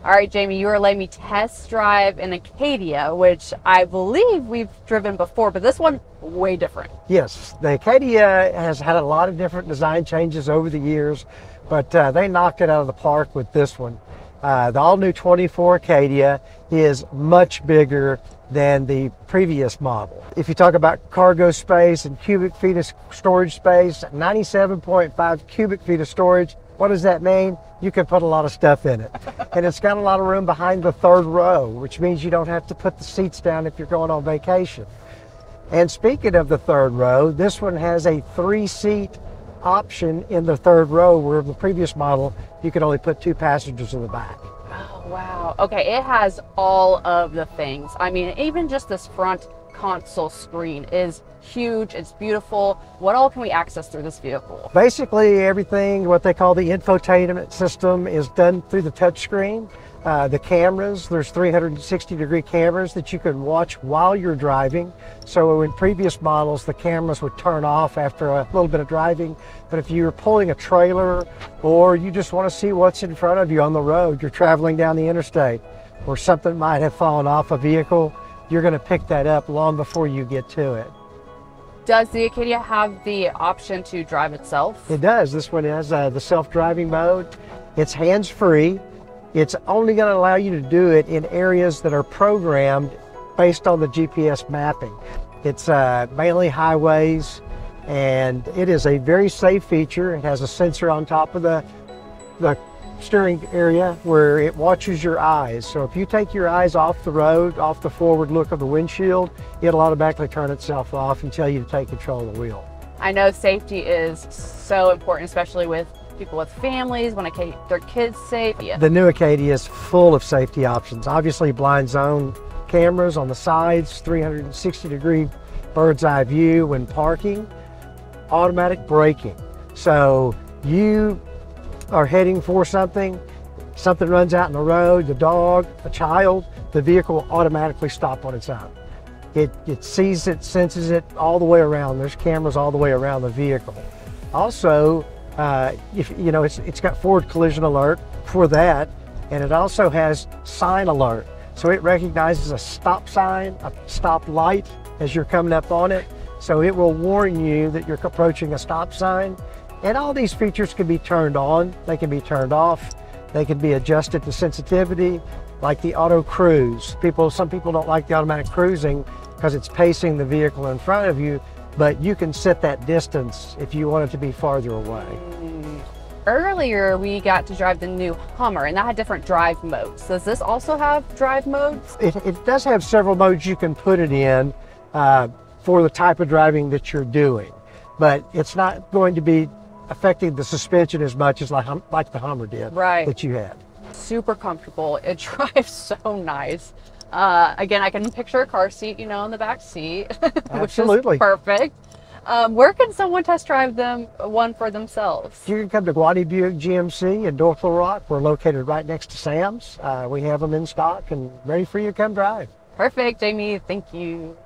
All right, Jamie, you are letting me test drive an Acadia, which I believe we've driven before, but this one way different. Yes, the Acadia has had a lot of different design changes over the years, but they knocked it out of the park with this one. The all-new 24 Acadia is much bigger than the previous model. If you talk about cargo space and cubic feet of storage space, 97.5 cubic feet of storage, what does that mean? You can put a lot of stuff in it. And it's got a lot of room behind the third row, which means you don't have to put the seats down if you're going on vacation. And speaking of the third row, this one has a 3-seat option in the third row, where the previous model, you could only put 2 passengers in the back. Oh, wow. Okay, it has all of the things. I mean, even just this front console screen is huge. It's beautiful. What all can we access through this vehicle? Basically everything, what they call the infotainment system, is done through the touchscreen. The cameras, there's 360-degree cameras that you can watch while you're driving. So in previous models, the cameras would turn off after a little bit of driving. But if you're pulling a trailer, or you just want to see what's in front of you on the road, you're traveling down the interstate, or something might have fallen off a vehicle, you're going to pick that up long before you get to it. Does the Acadia have the option to drive itself? It does. This one has the self-driving mode. It's hands-free. It's only going to allow you to do it in areas that are programmed based on the GPS mapping. It's mainly highways, and it is a very safe feature. It has a sensor on top of the steering area where it watches your eyes. So if you take your eyes off the road, off the forward look of the windshield, it'll automatically turn itself off and tell you to take control of the wheel. I know safety is so important, especially with people with families, want to keep their kids safe. Yeah. The new Acadia is full of safety options. Obviously, blind zone cameras on the sides, 360-degree bird's eye view when parking, automatic braking. So you are heading for something runs out in the road, the dog, a child, the vehicle will automatically stop on its own. It sees it, senses it all the way around. There's cameras all the way around the vehicle. Also, it's got forward collision alert for that, and it also has sign alert. So it recognizes a stop sign, a stop light as you're coming up on it. So it will warn you that you're approaching a stop sign. And all these features can be turned on, they can be turned off, they can be adjusted to sensitivity, like the auto cruise. Some people don't like the automatic cruising because it's pacing the vehicle in front of you, but you can set that distance if you want it to be farther away. Earlier, we got to drive the new Hummer, and that had different drive modes. Does this also have drive modes? It does have several modes you can put it in for the type of driving that you're doing, but it's not going to be affecting the suspension as much as like the Hummer did, right, that you had. Super comfortable. It drives so nice. Again, I can picture a car seat, in the back seat, which is perfect. Where can someone test drive one for themselves? You can come to Guadey Buick GMC in North Little Rock. We're located right next to Sam's. We have them in stock and ready for you to come drive. Perfect, Jamie. Thank you.